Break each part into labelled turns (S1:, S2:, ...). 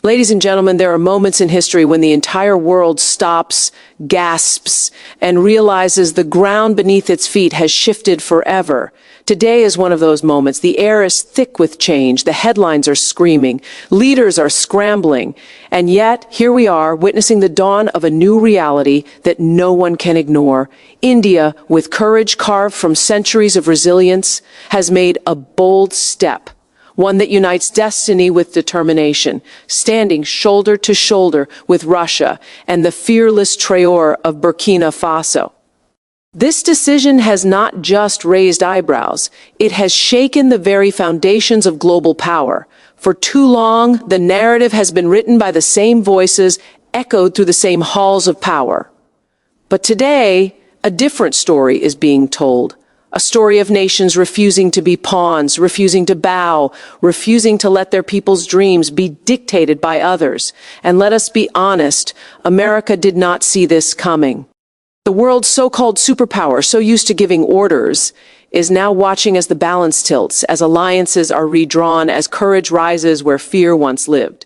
S1: Ladies and gentlemen, there are moments in history when the entire world stops, gasps, and realizes the ground beneath its feet has shifted forever. Today is one of those moments. The air is thick with change. The headlines are screaming. Leaders are scrambling. And yet, here we are, witnessing the dawn of a new reality that no one can ignore. India, with courage carved from centuries of resilience, has made a bold step. One that unites destiny with determination, standing shoulder to shoulder with Russia and the fearless Traore of Burkina Faso. This decision has not just raised eyebrows, it has shaken the very foundations of global power. For too long, the narrative has been written by the same voices, echoed through the same halls of power. But today, a different story is being told. A story of nations refusing to be pawns, refusing to bow, refusing to let their people's dreams be dictated by others. And let us be honest, America did not see this coming. The world's so-called superpower, so used to giving orders, is now watching as the balance tilts, as alliances are redrawn, as courage rises where fear once lived.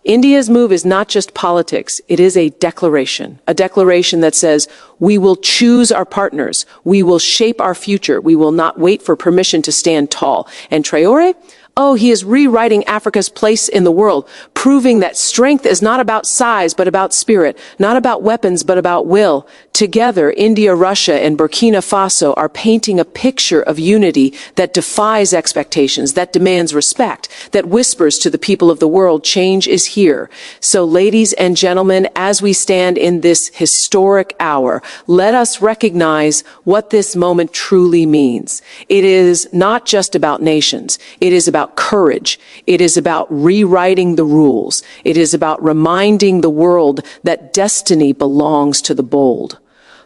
S1: India's move is not just politics, it is a declaration that says, we will choose our partners, we will shape our future, we will not wait for permission to stand tall. And Traore? Oh, he is rewriting Africa's place in the world, proving that strength is not about size, but about spirit, not about weapons, but about will. Together, India, Russia, and Burkina Faso are painting a picture of unity that defies expectations, that demands respect, that whispers to the people of the world, change is here. So, ladies and gentlemen, as we stand in this historic hour, let us recognize what this moment truly means. It is not just about nations. It is about courage. It is about rewriting the rules. It is about reminding the world that destiny belongs to the bold.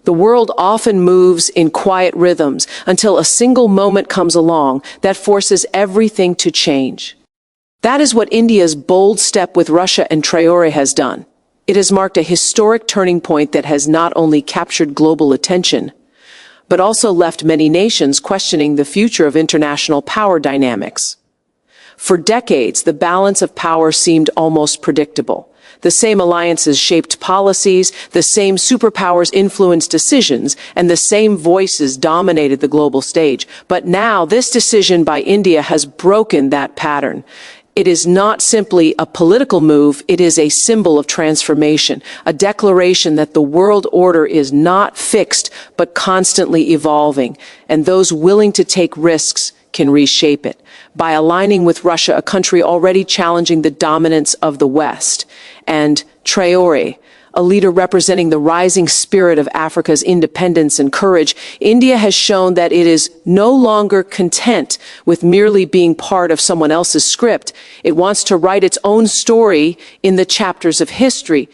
S1: The world often moves in quiet rhythms until a single moment comes along that forces everything to change. That is what India's bold step with Russia and Traore has done. It has marked a historic turning point that has not only captured global attention, but also left many nations questioning the future of international power dynamics. For decades, the balance of power seemed almost predictable. The same alliances shaped policies, the same superpowers influenced decisions, and the same voices dominated the global stage. But now, this decision by India has broken that pattern. It is not simply a political move, it is a symbol of transformation, a declaration that the world order is not fixed, but constantly evolving, and those willing to take risks can reshape it. By aligning with Russia, a country already challenging the dominance of the West, and Traore, a leader representing the rising spirit of Africa's independence and courage, India has shown that it is no longer content with merely being part of someone else's script. It wants to write its own story in the chapters of history.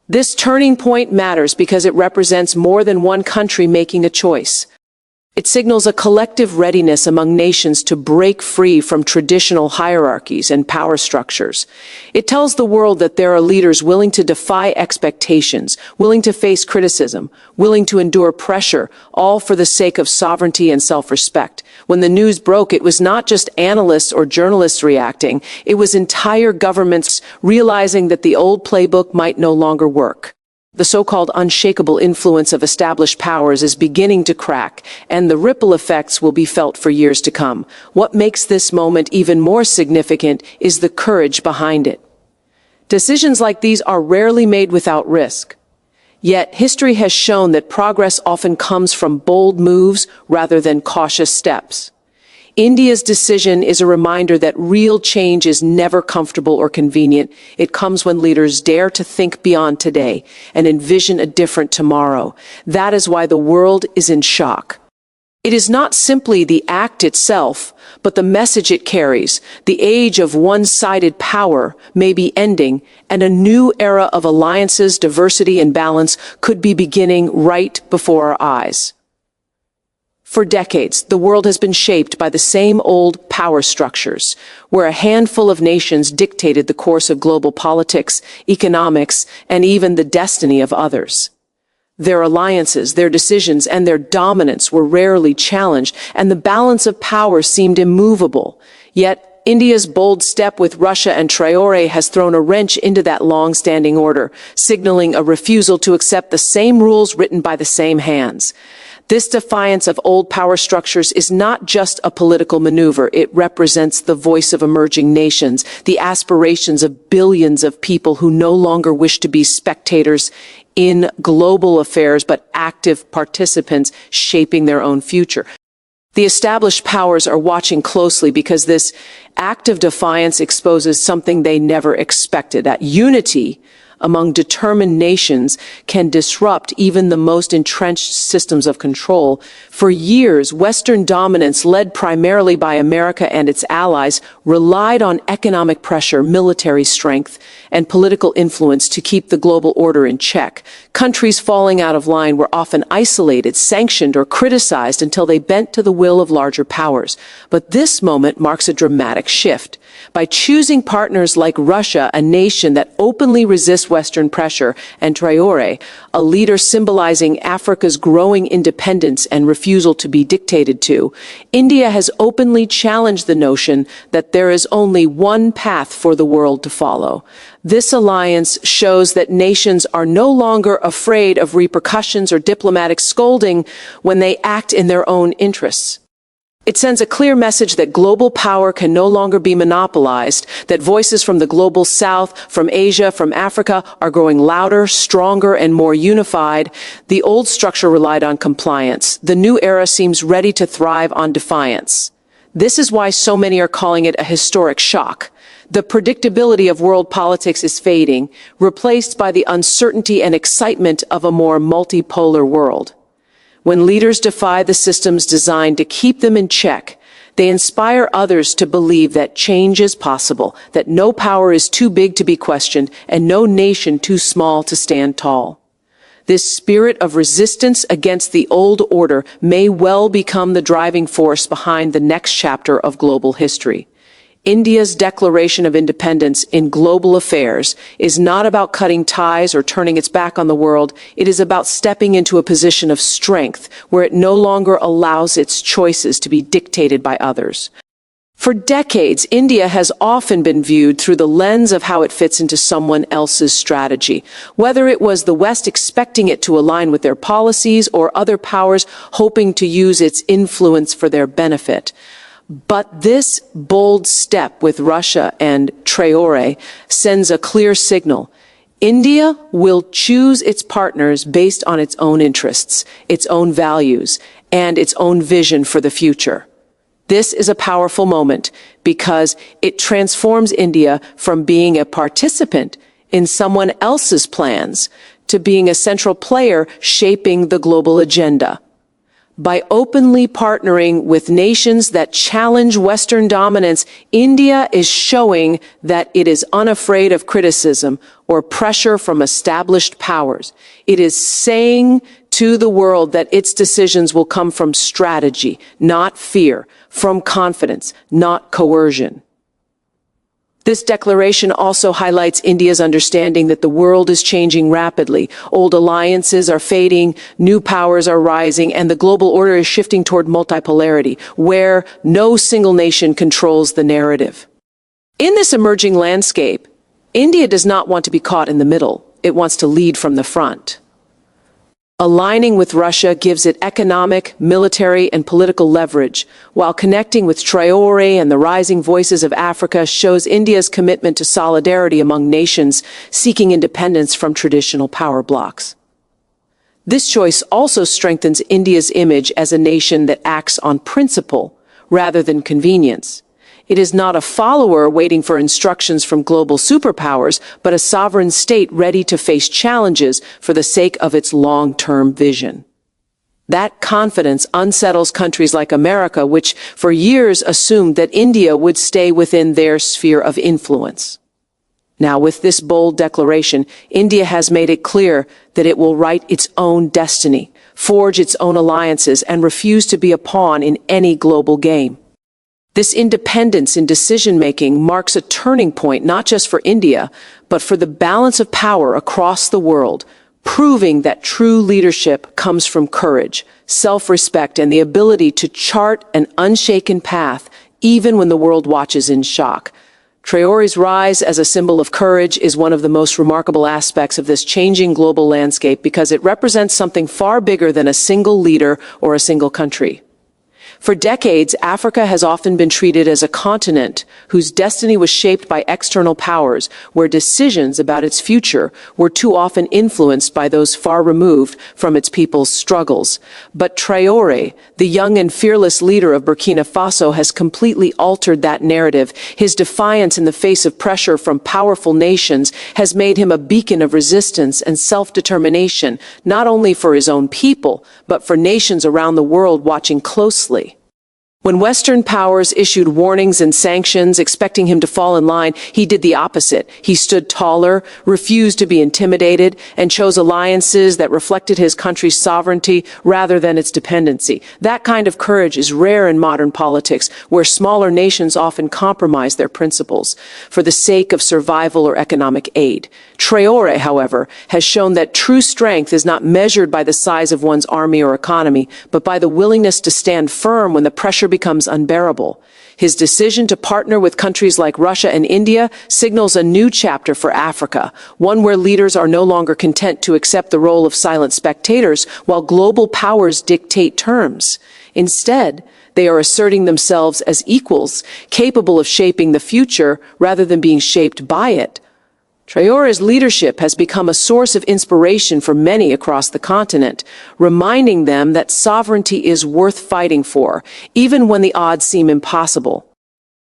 S1: This turning point matters because it represents more than one country making a choice. It signals a collective readiness among nations to break free from traditional hierarchies and power structures. It tells the world that there are leaders willing to defy expectations, willing to face criticism, willing to endure pressure, all for the sake of sovereignty and self-respect. When the news broke, it was not just analysts or journalists reacting, it was entire governments realizing that the old playbook might no longer work. The so-called unshakable influence of established powers is beginning to crack, and the ripple effects will be felt for years to come. What makes this moment even more significant is the courage behind it. Decisions like these are rarely made without risk. Yet, history has shown that progress often comes from bold moves rather than cautious steps. India's decision is a reminder that real change is never comfortable or convenient. It comes when leaders dare to think beyond today and envision a different tomorrow. That is why the world is in shock. It is not simply the act itself, but the message it carries. The age of one-sided power may be ending, and a new era of alliances, diversity, and balance could be beginning right before our eyes. For decades, the world has been shaped by the same old power structures, where a handful of nations dictated the course of global politics, economics, and even the destiny of others. Their alliances, their decisions, and their dominance were rarely challenged, and the balance of power seemed immovable. Yet, India's bold step with Russia and Traore has thrown a wrench into that long-standing order, signaling a refusal to accept the same rules written by the same hands. This defiance of old power structures is not just a political maneuver. It represents the voice of emerging nations, the aspirations of billions of people who no longer wish to be spectators in global affairs, but active participants shaping their own future. The established powers are watching closely because this act of defiance exposes something they never expected, that unity among determined nations can disrupt even the most entrenched systems of control. For years, Western dominance, led primarily by America and its allies, relied on economic pressure, military strength, and political influence to keep the global order in check. Countries falling out of line were often isolated, sanctioned, or criticized until they bent to the will of larger powers. But this moment marks a dramatic shift. By choosing partners like Russia, a nation that openly resists Western pressure, and Traore, a leader symbolizing Africa's growing independence and refusal to be dictated to, India has openly challenged the notion that there is only one path for the world to follow. This alliance shows that nations are no longer afraid of repercussions or diplomatic scolding when they act in their own interests. It sends a clear message that global power can no longer be monopolized, that voices from the global south, from Asia, from Africa are growing louder, stronger, and more unified. The old structure relied on compliance. The new era seems ready to thrive on defiance. This is why so many are calling it a historic shock. The predictability of world politics is fading, replaced by the uncertainty and excitement of a more multipolar world. When leaders defy the systems designed to keep them in check, they inspire others to believe that change is possible, that no power is too big to be questioned, and no nation too small to stand tall. This spirit of resistance against the old order may well become the driving force behind the next chapter of global history. India's declaration of independence in global affairs is not about cutting ties or turning its back on the world. It is about stepping into a position of strength where it no longer allows its choices to be dictated by others. For decades, India has often been viewed through the lens of how it fits into someone else's strategy, whether it was the West expecting it to align with their policies or other powers hoping to use its influence for their benefit. But this bold step with Russia and Traore sends a clear signal. India will choose its partners based on its own interests, its own values, and its own vision for the future. This is a powerful moment because it transforms India from being a participant in someone else's plans to being a central player shaping the global agenda. By openly partnering with nations that challenge Western dominance, India is showing that it is unafraid of criticism or pressure from established powers. It is saying to the world that its decisions will come from strategy, not fear, from confidence, not coercion. This declaration also highlights India's understanding that the world is changing rapidly. Old alliances are fading, new powers are rising, and the global order is shifting toward multipolarity, where no single nation controls the narrative. In this emerging landscape, India does not want to be caught in the middle. It wants to lead from the front. Aligning with Russia gives it economic, military, and political leverage, while connecting with Traore and the rising voices of Africa shows India's commitment to solidarity among nations seeking independence from traditional power blocs. This choice also strengthens India's image as a nation that acts on principle rather than convenience. It is not a follower waiting for instructions from global superpowers, but a sovereign state ready to face challenges for the sake of its long-term vision. That confidence unsettles countries like America, which for years assumed that India would stay within their sphere of influence. Now, with this bold declaration, India has made it clear that it will write its own destiny, forge its own alliances, and refuse to be a pawn in any global game. This independence in decision-making marks a turning point not just for India, but for the balance of power across the world, proving that true leadership comes from courage, self-respect, and the ability to chart an unshaken path, even when the world watches in shock. Traore's rise as a symbol of courage is one of the most remarkable aspects of this changing global landscape because it represents something far bigger than a single leader or a single country. For decades, Africa has often been treated as a continent whose destiny was shaped by external powers, where decisions about its future were too often influenced by those far removed from its people's struggles. But Traore, the young and fearless leader of Burkina Faso, has completely altered that narrative. His defiance in the face of pressure from powerful nations has made him a beacon of resistance and self-determination, not only for his own people, but for nations around the world watching closely. When Western powers issued warnings and sanctions, expecting him to fall in line, he did the opposite. He stood taller, refused to be intimidated, and chose alliances that reflected his country's sovereignty rather than its dependency. That kind of courage is rare in modern politics, where smaller nations often compromise their principles for the sake of survival or economic aid. Traore, however, has shown that true strength is not measured by the size of one's army or economy, but by the willingness to stand firm when the pressure becomes unbearable. His decision to partner with countries like Russia and India signals a new chapter for Africa, one where leaders are no longer content to accept the role of silent spectators while global powers dictate terms. Instead, they are asserting themselves as equals, capable of shaping the future rather than being shaped by it. Traore's leadership has become a source of inspiration for many across the continent, reminding them that sovereignty is worth fighting for, even when the odds seem impossible.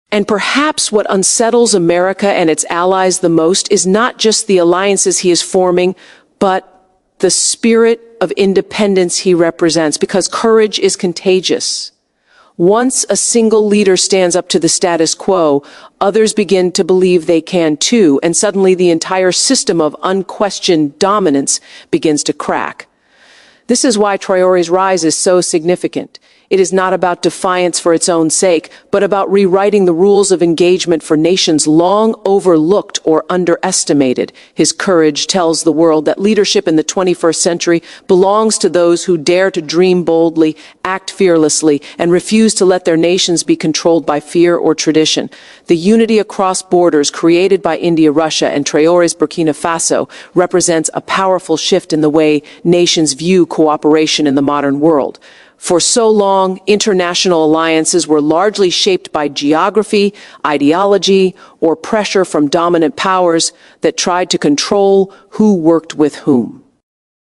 S1: And perhaps what unsettles America and its allies the most is not just the alliances he is forming, but the spirit of independence he represents, because courage is contagious. Once a single leader stands up to the status quo, others begin to believe they can too, and suddenly the entire system of unquestioned dominance begins to crack. This is why Traore's rise is so significant. It is not about defiance for its own sake, but about rewriting the rules of engagement for nations long overlooked or underestimated. His courage tells the world that leadership in the 21st century belongs to those who dare to dream boldly, act fearlessly, and refuse to let their nations be controlled by fear or tradition. The unity across borders created by India, Russia, and Traore's Burkina Faso represents a powerful shift in the way nations view cooperation in the modern world. For so long, international alliances were largely shaped by geography, ideology, or pressure from dominant powers that tried to control who worked with whom.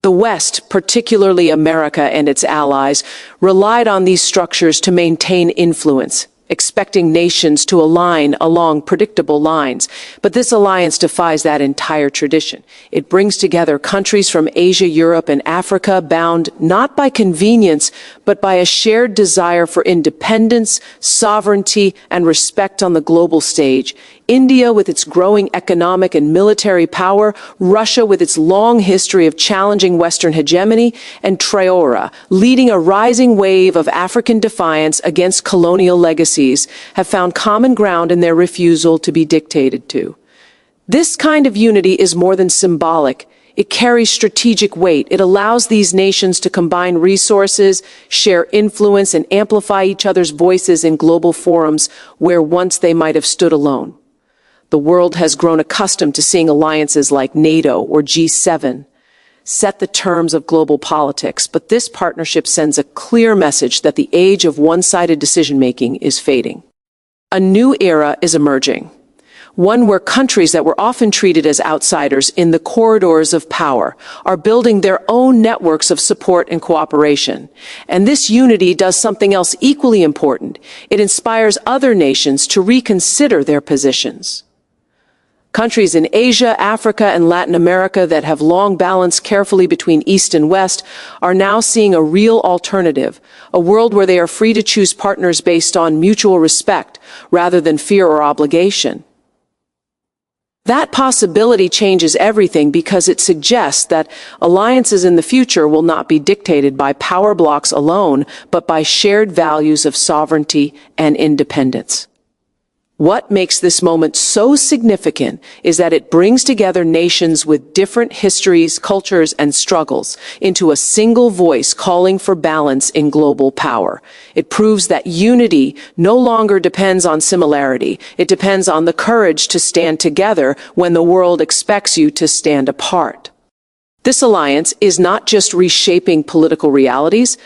S1: The West, particularly America and its allies, relied on these structures to maintain influence, expecting nations to align along predictable lines. But this alliance defies that entire tradition. It brings together countries from Asia, Europe, and Africa, bound not by convenience, but by a shared desire for independence, sovereignty, and respect on the global stage. India with its growing economic and military power, Russia with its long history of challenging Western hegemony, and Traore, leading a rising wave of African defiance against colonial legacies, have found common ground in their refusal to be dictated to. This kind of unity is more than symbolic. It carries strategic weight. It allows these nations to combine resources, share influence, and amplify each other's voices in global forums where once they might have stood alone. The world has grown accustomed to seeing alliances like NATO or G7 set the terms of global politics, but this partnership sends a clear message that the age of one-sided decision-making is fading. A new era is emerging, one where countries that were often treated as outsiders in the corridors of power are building their own networks of support and cooperation. And this unity does something else equally important. It inspires other nations to reconsider their positions. Countries in Asia, Africa, and Latin America that have long balanced carefully between East and West are now seeing a real alternative, a world where they are free to choose partners based on mutual respect rather than fear or obligation. That possibility changes everything because it suggests that alliances in the future will not be dictated by power blocks alone, but by shared values of sovereignty and independence. What makes this moment so significant is that it brings together nations with different histories, cultures, and struggles into a single voice calling for balance in global power. It proves that unity no longer depends on similarity. It depends on the courage to stand together when the world expects you to stand apart. This alliance is not just reshaping political realities,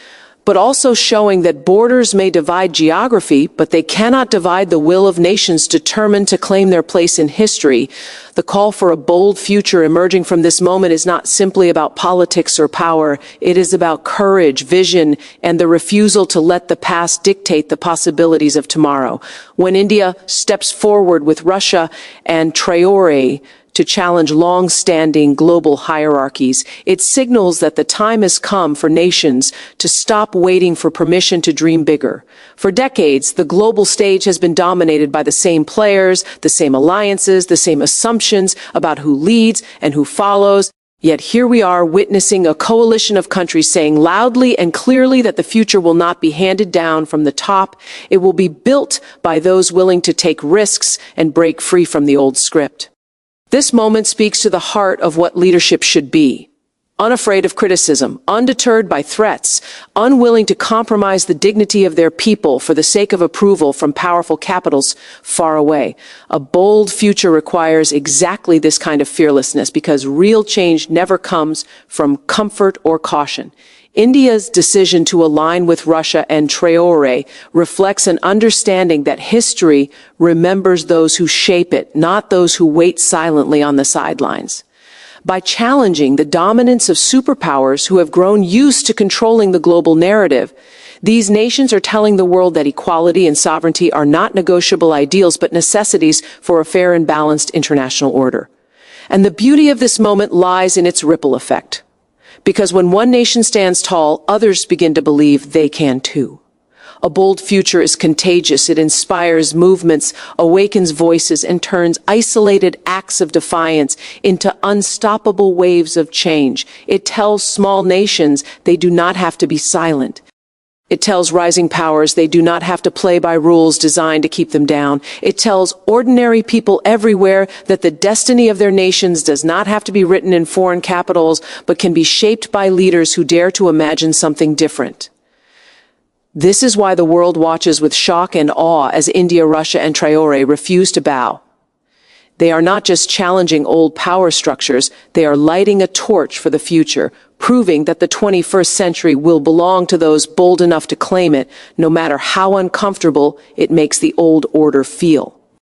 S1: but also showing that borders may divide geography, but they cannot divide the will of nations determined to claim their place in history. The call for a bold future emerging from this moment is not simply about politics or power. It is about courage, vision, and the refusal to let the past dictate the possibilities of tomorrow. When India steps forward with Russia and Traore to challenge long-standing global hierarchies, it signals that the time has come for nations to stop waiting for permission to dream bigger. For decades, the global stage has been dominated by the same players, the same alliances, the same assumptions about who leads and who follows. Yet here we are witnessing a coalition of countries saying loudly and clearly that the future will not be handed down from the top. It will be built by those willing to take risks and break free from the old script. This moment speaks to the heart of what leadership should be. Unafraid of criticism, undeterred by threats, unwilling to compromise the dignity of their people for the sake of approval from powerful capitals far away. A bold future requires exactly this kind of fearlessness because real change never comes from comfort or caution. India's decision to align with Russia and Traore reflects an understanding that history remembers those who shape it, not those who wait silently on the sidelines. By challenging the dominance of superpowers who have grown used to controlling the global narrative, these nations are telling the world that equality and sovereignty are not negotiable ideals but necessities for a fair and balanced international order. And the beauty of this moment lies in its ripple effect. Because when one nation stands tall, others begin to believe they can too. A bold future is contagious. It inspires movements, awakens voices, and turns isolated acts of defiance into unstoppable waves of change. It tells small nations they do not have to be silent. It tells rising powers they do not have to play by rules designed to keep them down. It tells ordinary people everywhere that the destiny of their nations does not have to be written in foreign capitals, but can be shaped by leaders who dare to imagine something different. This is why the world watches with shock and awe as India, Russia, and Traore refuse to bow. They are not just challenging old power structures, they are lighting a torch for the future, proving that the 21st century will belong to those bold enough to claim it, no matter how uncomfortable it makes the old order feel.